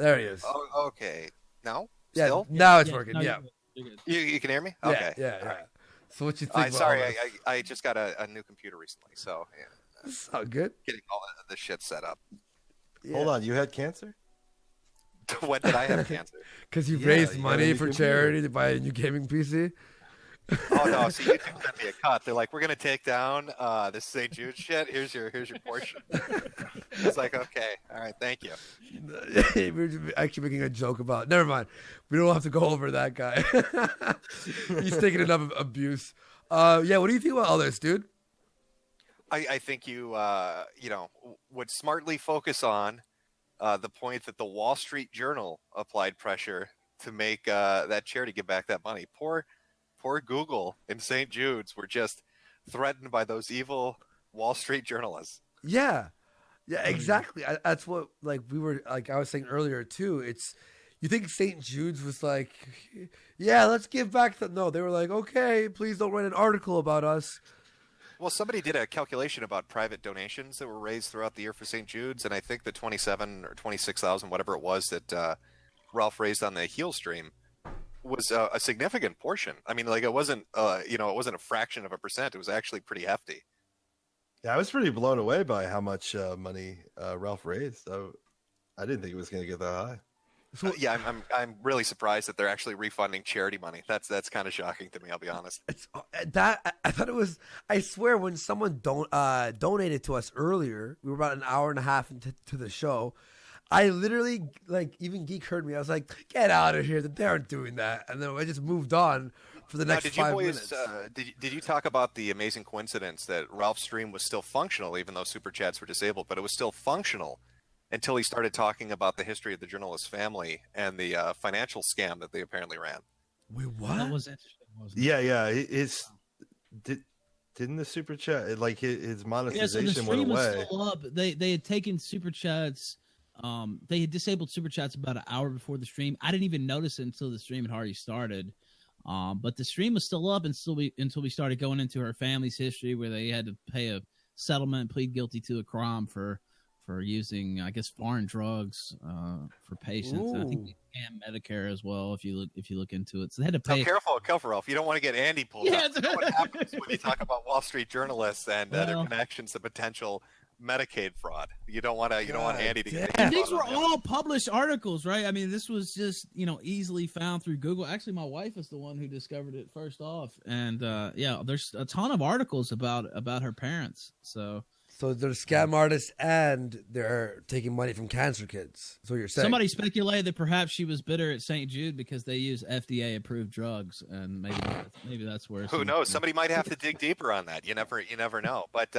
There he is. Oh, okay. No? Yeah, Still? now it's Yeah, working. no, Yeah. you're good. You can hear me? Yeah, Okay. yeah. All right. So what you think about Sorry, all this? I just got a new computer recently, so It's all good. getting all the shit set up. Yeah. Hold on, you had cancer? When did I have cancer? Because you Yeah, raised you got a money new for computer. charity to buy a new gaming PC. Oh no! See, YouTube sent me a cut. They're like, "We're gonna take down this St. Jude shit. Here's your portion." It's like, okay, all right, thank you. We're actually making a joke about. Never mind. We don't have to go over that guy. He's taking enough abuse. Yeah. What do you think about all this, dude? I think you would smartly focus on the point that the Wall Street Journal applied pressure to make that charity give back that money. Poor Google and St. Jude's were just threatened by those evil Wall Street journalists. Yeah. Yeah, exactly. That's what I was saying earlier too. It's you think St. Jude's was like, yeah, let's give back no, they were like, okay, please don't write an article about us. Well, somebody did a calculation about private donations that were raised throughout the year for St. Jude's, and I think the 27 or 26,000, whatever it was, that Ralph raised on the heel stream was a significant portion. I mean, like it wasn't a fraction of a percent. It was actually pretty hefty. Yeah, I was pretty blown away by how much money Ralph raised. I didn't think it was going to get that high. So Yeah, I'm really surprised that they're actually refunding charity money. That's kind of shocking to me. I'll be honest. it's that I thought it was. I swear, when someone donated to us earlier, we were about an hour and a half into the show. I literally, even Geek heard me. I was like, "Get out of here! They aren't doing that." And then I just moved on for the next 5 minutes. Did you talk about the amazing coincidence that Ralph's stream was still functional, even though super chats were disabled, but it was still functional until he started talking about the history of the journalist family and the financial scam that they apparently ran. Wait, what? That was interesting, wasn't it? Yeah. Didn't the super chat his Yeah, so the monetization stream went was away? still up. They had taken super chats. They had disabled super chats about an hour before the stream. I didn't even notice it until the stream had already started. But the stream was still up until we started going into her family's history, where they had to pay a settlement, plead guilty to a crime for using, I guess, foreign drugs for patients. And I think they scam Medicare as well. If you look into it, so they had to pay. So careful, Ralph. You don't want to get Andy pulled Yeah, up. You know what happens when you talk about Wall Street journalists and their connections to potential Medicaid fraud. You don't want Andy to get. And these were all published articles, right? I mean, this was just easily found through Google. Actually, my wife is the one who discovered it first off, and there's a ton of articles about her parents. So they're scam artists and they're taking money from cancer kids. So you're saying somebody speculated that perhaps she was bitter at St. Jude because they use FDA approved drugs, and maybe that's where. Who knows? Somebody might have to dig deeper on that. You never know. But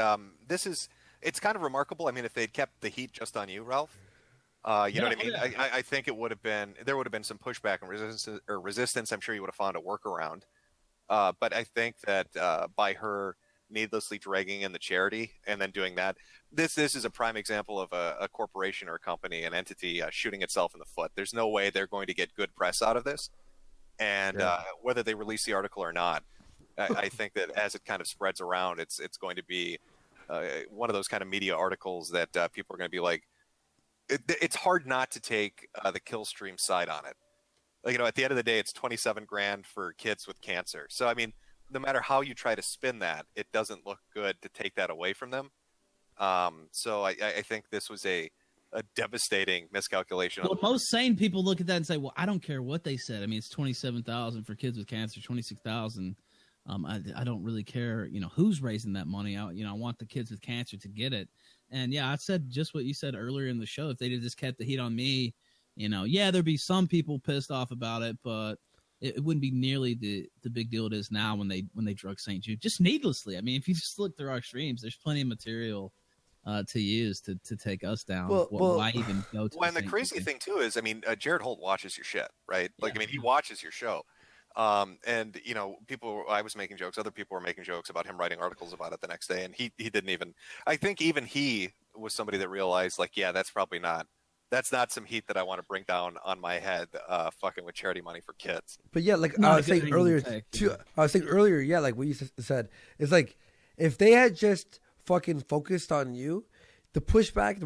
it's kind of remarkable. I mean, if they'd kept the heat just on you, Ralph, you know what I mean? Yeah. I think there would have been some pushback and resistance. I'm sure you would have found a workaround. But I think that by her needlessly dragging in the charity and then doing that, this is a prime example of a corporation or a company, an entity shooting itself in the foot. There's no way they're going to get good press out of this. And whether they release the article or not, I think that as it kind of spreads around, it's going to be one of those kind of media articles that people are going to be like, it's hard not to take the kill stream side on it. At the end of the day, it's $27,000 for kids with cancer. So, I mean, no matter how you try to spin that, it doesn't look good to take that away from them. So I think this was a devastating miscalculation. Well, most sane people look at that and say, well, I don't care what they said. I mean, it's $27,000 for kids with cancer, $26,000. I don't really care, who's raising that money out. I want the kids with cancer to get it. And yeah, I said just what you said earlier in the show. If they'd have just kept the heat on me, there'd be some people pissed off about it, but it wouldn't be nearly the big deal it is now when they drug St. Jude just needlessly. I mean, if you just look through our streams, there's plenty of material to use to take us down. Why even go to? Well, and the crazy thing too is, I mean, Jared Holt watches your shit, right? Like, I mean, he watches your show. And I was making jokes, other people were making jokes about him writing articles about it the next day. And he didn't even, I think even he was somebody that realized, like, yeah, that's not some heat that I want to bring down on my head, fucking with charity money for kids. But yeah, like I was saying earlier yeah, like what you said, it's like, if they had just fucking focused on you, the pushback,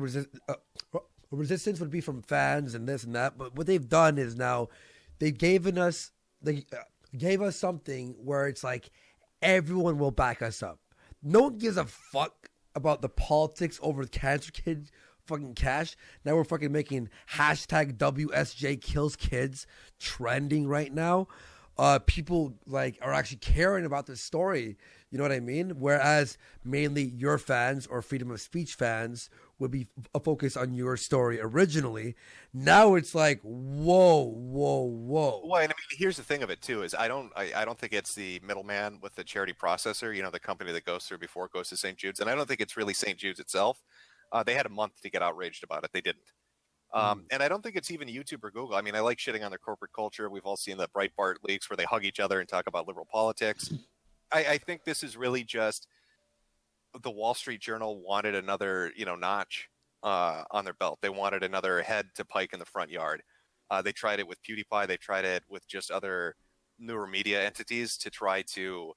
resistance would be from fans and this and that. But what they've done is now they gave us something where it's like everyone will back us up. No one gives a fuck about the politics over cancer kids fucking cash. Now we're fucking making hashtag WSJ kills kids trending right now. People like are actually caring about this story. You know what I mean? Whereas mainly your fans or freedom of speech fans would be a focus on your story originally. Now it's like, whoa. Well, and I mean, here's the thing of it too: is I don't think it's the middleman with the charity processor. You know, the company that goes through before it goes to St. Jude's, and I don't think it's really St. Jude's itself. They had a month to get outraged about it. They didn't. And I don't think it's even YouTube or Google. I mean, I like shitting on their corporate culture. We've all seen the Breitbart leaks where they hug each other and talk about liberal politics. I think this is really just the Wall Street Journal wanted another, notch on their belt. They wanted another head to pike in the front yard. They tried it with PewDiePie. They tried it with just other newer media entities to try to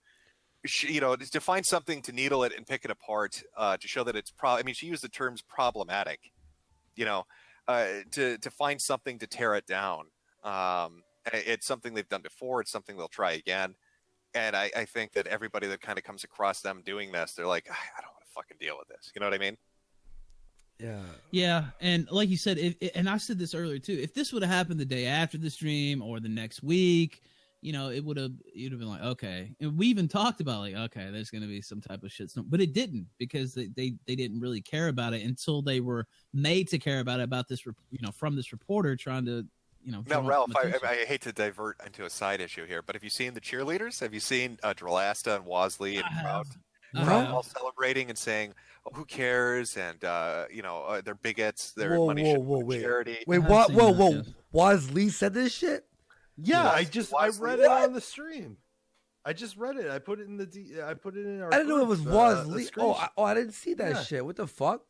to find something to needle it and pick it apart, to show that it's she used the terms problematic, to find something to tear it down. It's something they've done before. It's something they'll try again. And I think that everybody that kind of comes across them doing this, they're like, I don't want to fucking deal with this. You know what I mean? Yeah. Yeah. And like you said, and I said this earlier too, if this would have happened the day after the stream or the next week, you'd have been like, okay. And we even talked about like, okay, there's going to be some type of shitstorm, but it didn't, because they didn't really care about it until they were made to care about this, from this reporter trying to, Now, Ralph, I hate to divert into a side issue here, but have you seen the cheerleaders? Have you seen Drolasta and Wasley and Trout? All celebrating and saying, oh, who cares? And, they're bigots. Their money should go to charity. Wait, what? Whoa. Wasley said this shit? Yeah, I read it on the stream. I just read it. I put it in I put it in our. I didn't know it was Wasley. I didn't see that shit. What the fuck?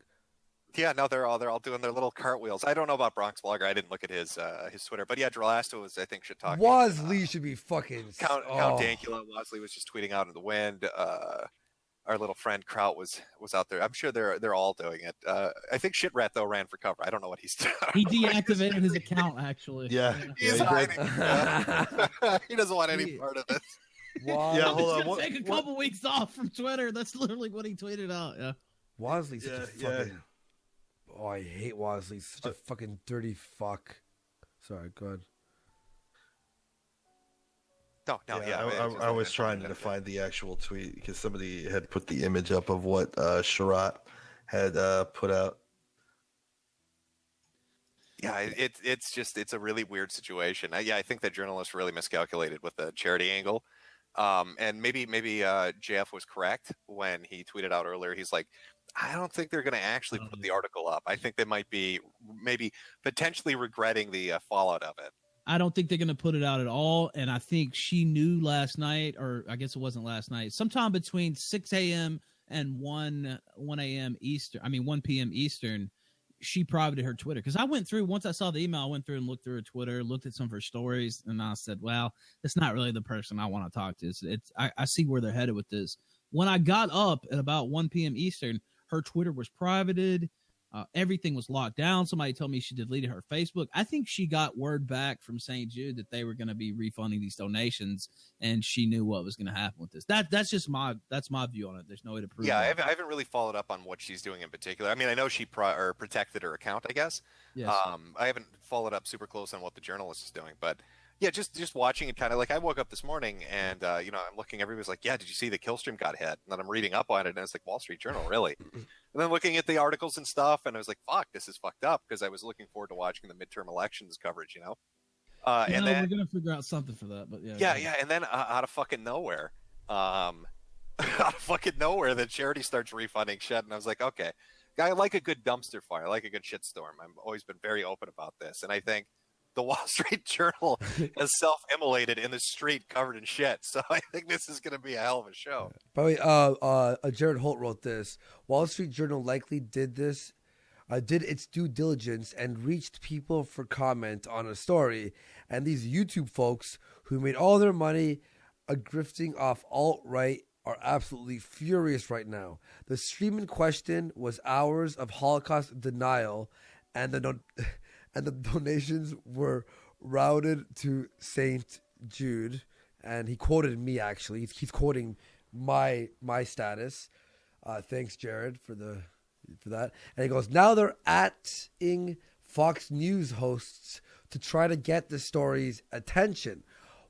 Yeah, no, they're all doing their little cartwheels. I don't know about Bronx Blogger. I didn't look at his Twitter, but yeah, Drolasta was, I think, shit talking. Wasley should be fucking. Count Dankula. Wasley was just tweeting out in the wind. Our little friend Kraut was out there. I'm sure they're all doing it. I think Shitrat though ran for cover. I don't know what he's doing. He deactivated his account actually. Yeah, he's hiding. He doesn't want any part of it. Yeah, hold on. Take a couple weeks off from Twitter. That's literally what he tweeted out. Yeah, Wasley's such a fucking. Oh, I hate Wasley. Such a fucking dirty fuck. Sorry, go ahead. No, I was trying to find the actual tweet because somebody had put the image up of what Sharat had put out. Yeah, it's a really weird situation. I think that journalists really miscalculated with the charity angle. And maybe JF was correct when he tweeted out earlier. He's like, I don't think they're going to actually put the article up. I think they might be maybe potentially regretting the fallout of it. I don't think they're going to put it out at all. And I think she knew last night, or I guess it wasn't last night, sometime between 6 a.m. and 1 a.m. Eastern, 1 p.m. Eastern, she privated her Twitter. Because I went through, once I saw the email, I went through and looked through her Twitter, looked at some of her stories, and I said, well, it's not really the person I want to talk to. I see where they're headed with this. When I got up at about 1 p.m. Eastern, her Twitter was privated. Everything was locked down. Somebody told me she deleted her Facebook. I think she got word back from St. Jude that they were going to be refunding these donations, and she knew what was going to happen with this. That's my view on it. There's no way to prove. Yeah, I haven't really followed up on what she's doing in particular. I mean, I know she protected her account, I guess. Yes. I haven't followed up super close on what the journalist is doing, but yeah, just watching it, kind of like I woke up this morning and I'm looking. Everybody's like, "Yeah, did you see the Killstream got hit?" And then I'm reading up on it, and it's like Wall Street Journal, really. And then looking at the articles and stuff, and I was like, "Fuck, this is fucked up," because I was looking forward to watching the midterm elections coverage, And then we're gonna figure out something for that, but yeah. And then out of fucking nowhere, the charity starts refunding shit, and I was like, okay, I like a good dumpster fire, I like a good shitstorm. I've always been very open about this, and I think the Wall Street Journal has self-immolated in the street covered in shit. So I think this is going to be a hell of a show. Probably, Jared Holt wrote this. Wall Street Journal likely did its due diligence and reached people for comment on a story. And these YouTube folks who made all their money grifting off alt-right are absolutely furious right now. The stream in question was hours of Holocaust denial and and the donations were routed to Saint Jude, and he quoted me actually. He's quoting my status. Thanks, Jared, for that. And he goes, now they're atting Fox News hosts to try to get the story's attention.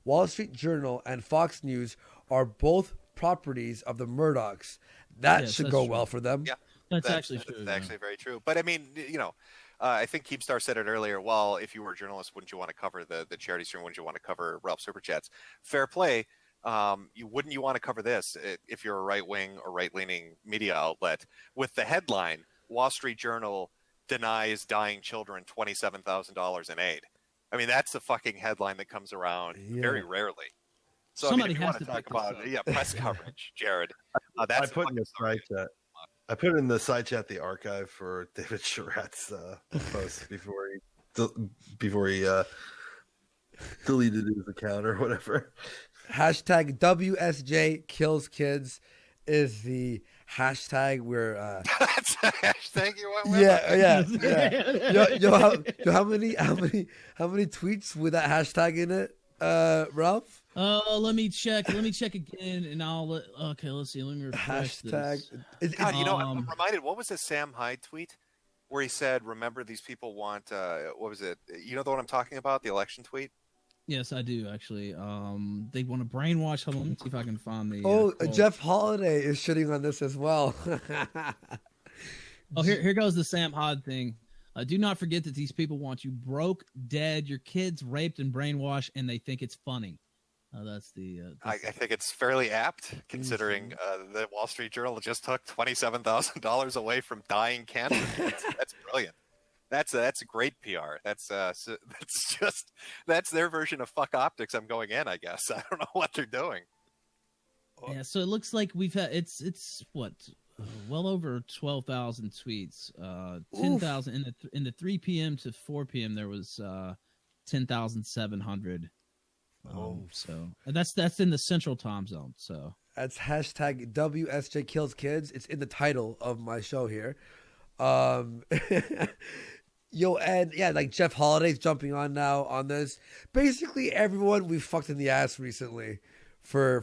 Wall Street Journal and Fox News are both properties of the Murdochs. That should go well for them. Yeah, that's actually true. That's actually very true. But I mean, I think Keepstar said it earlier. Well, if you were a journalist, wouldn't you want to cover the charity stream? Wouldn't you want to cover Ralph Super Chats? Fair play. You want to cover this if you're a right-wing or right-leaning media outlet with the headline, Wall Street Journal denies dying children $27,000 in aid. I mean, that's the fucking headline that comes around very rarely. So somebody if you has want to to talk about press coverage, Jared. I put in the side chat. I put in the side chat the archive for David Sherratt's post before he deleted his account or whatever. Hashtag WSJ kills kids is the hashtag where that's a hashtag you went with? Yo, how many tweets with that hashtag in it, Ralph? Let me check again, and let's see. Let me refresh hashtag this. God, I'm reminded. What was the Sam Hyde tweet where he said, "Remember, these people want." What was it? You know the one I'm talking about? The election tweet. Yes, I do actually. They want to brainwash. Hold on, let me see if I can find the. Jeff Holiday is shitting on this as well. Here goes the Sam Hyde thing. Do not forget that these people want you broke, dead, your kids raped and brainwashed, and they think it's funny. That's the. I think it's fairly apt, considering the Wall Street Journal just took $27,000 away from dying cancer kids. That's brilliant. That's great PR. That's their version of fuck optics. I'm going in, I guess. I don't know what they're doing. Yeah, so it looks like we've had it's what well over 12,000 tweets. 10,000 in the 3 p.m. to 4 p.m. there was 10,700. So and that's in the Central Time Zone. So that's hashtag WSJ kills kids. It's in the title of my show here. Yo, and yeah, like Jeff Holiday's jumping on now on this. Basically, everyone we fucked in the ass recently for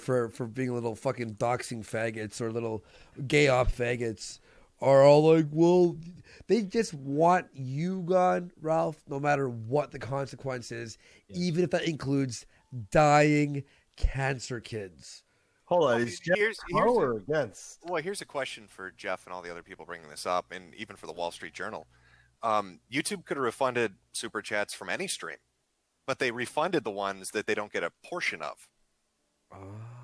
being little fucking doxing faggots or little gay op faggots are all like, well, they just want you gone, Ralph, no matter what the consequence is, even if that includes dying cancer kids. Hold on, is Jeff or against? Well, here's a question for Jeff and all the other people bringing this up, and even for the Wall Street Journal. YouTube could have refunded super chats from any stream, but they refunded the ones that they don't get a portion of.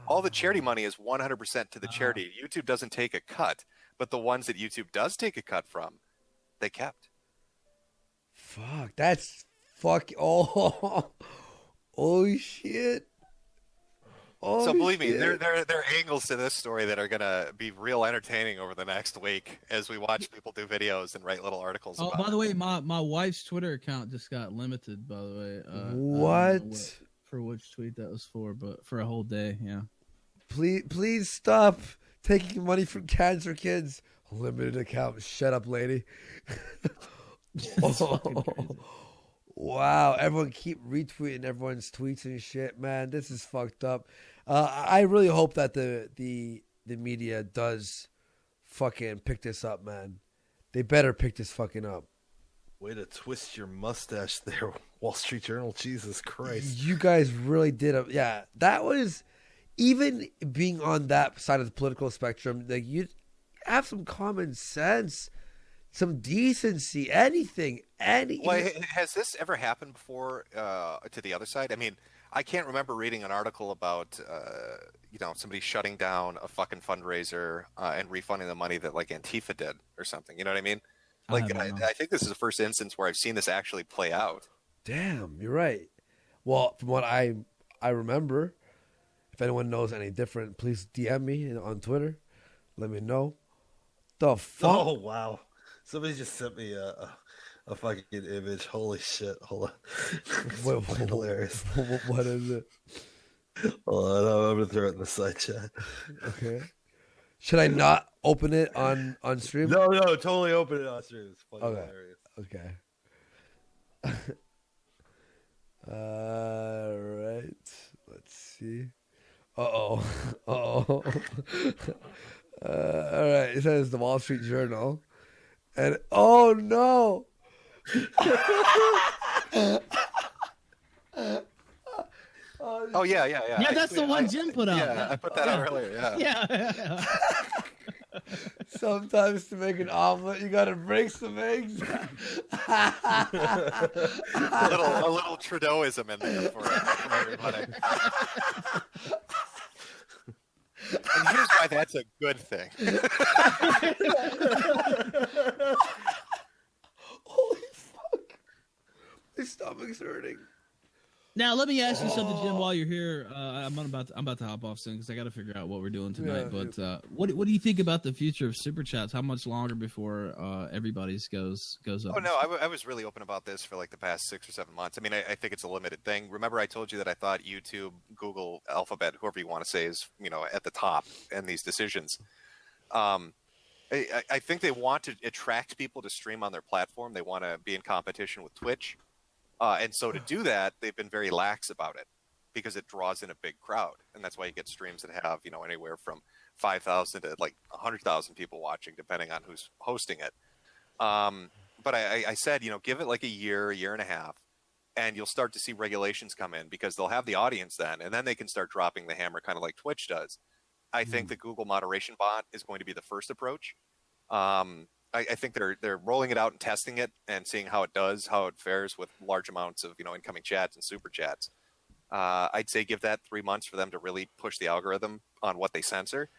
All the charity money is 100% to the charity. YouTube doesn't take a cut, but the ones that YouTube does take a cut from, they kept. Fuck, that's oh shit. So believe me, there are angles to this story that are going to be real entertaining over the next week as we watch people do videos and write little articles about by the way, my wife's Twitter account just got limited, by the way. What? For which tweet that was for, but for a whole day, yeah. Please stop taking money from cancer kids. Limited account. Shut up, lady. Wow, everyone keep retweeting everyone's tweets and shit, man. This is fucked up. I really hope that the media does fucking pick this up, man. They better pick this fucking up. Way to twist your mustache there, Wall Street Journal. Jesus Christ. You guys really did that was, even being on that side of the political spectrum, like, you have some common sense, some decency, anything. Well, has this ever happened before to the other side? I mean, I can't remember reading an article about somebody shutting down a fucking fundraiser and refunding the money that like Antifa did or something. You know what I mean? Like, I think this is the first instance where I've seen this actually play out. Damn, you're right. Well, from what I remember, if anyone knows any different, please DM me on Twitter. Let me know. The fuck? Oh, wow. Somebody just sent me a fucking image. Holy shit. Hold on. Hilarious. What is it? Hold on. I'm going to throw it in the side chat. Okay. Should I not open it on stream? No, totally open it on stream. It's fucking hilarious. Okay. Right. Let's see. Uh-oh. Uh-oh. All right. It says the Wall Street Journal. And, oh, no. Oh yeah. Yeah, that's the one Jim put out. Yeah, I put that out earlier. Yeah. Yeah. Sometimes to make an omelet, you gotta break some eggs. A little Trudeauism in there for everybody. And here's why that's a good thing. Holy fuck. My stomach's hurting. Now let me ask you something, Jim. While you're here, I'm about to hop off soon because I got to figure out what we're doing tonight. Yeah, but what do you think about the future of super chats? How much longer before everybody's goes up? Oh no, I was really open about this for like the past 6 or 7 months. I mean, I think it's a limited thing. Remember, I told you that I thought YouTube, Google, Alphabet, whoever you want to say is at the top in these decisions. I think they want to attract people to stream on their platform. They want to be in competition with Twitch. And so to do that, they've been very lax about it because it draws in a big crowd. And that's why you get streams that have, anywhere from 5,000 to like 100,000 people watching, depending on who's hosting it. But I said, give it like a year and a half, and you'll start to see regulations come in because they'll have the audience then, and then they can start dropping the hammer kind of like Twitch does. I think the Google moderation bot is going to be the first approach. I think they're rolling it out and testing it and seeing how it does, how it fares with large amounts of incoming chats and super chats. I'd say give that 3 months for them to really push the algorithm on what they censor,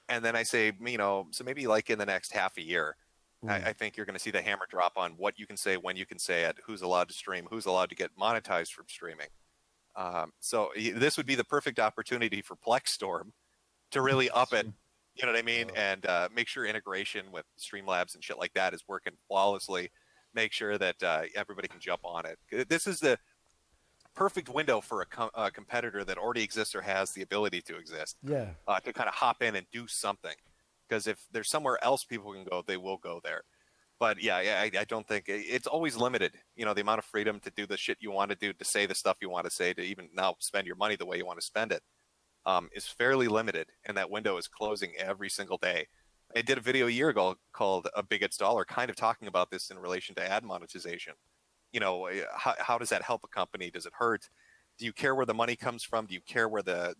and then I say so maybe like in the next half a year, I think you're going to see the hammer drop on what you can say, when you can say it, who's allowed to stream, who's allowed to get monetized from streaming. So this would be the perfect opportunity for Plexstorm to really up it. You know what I mean? And make sure integration with Streamlabs and shit like that is working flawlessly. Make sure that everybody can jump on it. This is the perfect window for a competitor that already exists or has the ability to exist. Yeah. To kind of hop in and do something. Because if there's somewhere else people can go, they will go there. But yeah, I don't think it's always limited. The amount of freedom to do the shit you want to do, to say the stuff you want to say, to even now spend your money the way you want to spend it. Is fairly limited, and that window is closing every single day. I did a video a year ago called "A Bigot's Dollar," kind of talking about this in relation to ad monetization. How does that help a company? Does it hurt? Do you care where the money comes from? Do you care where the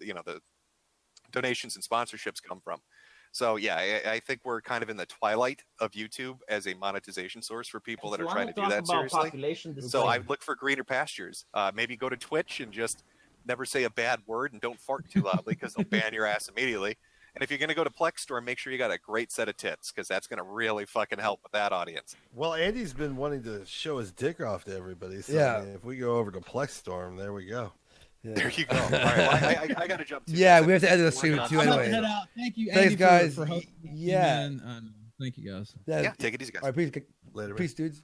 donations and sponsorships come from? So yeah, I think we're kind of in the twilight of YouTube as a monetization source for people that are trying to do that seriously. So I would look for greener pastures. Maybe go to Twitch and just never say a bad word and don't fart too loudly because they'll ban your ass immediately. And if you're going to go to Plexstorm, make sure you got a great set of tits because that's going to really fucking help with that audience. Well, Andy's been wanting to show his dick off to everybody. So Yeah. I mean, if we go over to Plexstorm, there we go. Yeah. There you go. All right, well, I got to jump. Yeah, we have to end the stream too I'm about to anyway. head out. Thank you, Thanks, Andy, guys. for hosting. Yeah. Thank you, guys. Yeah, take it easy, guys. All right, peace. Later, man. Peace, dudes.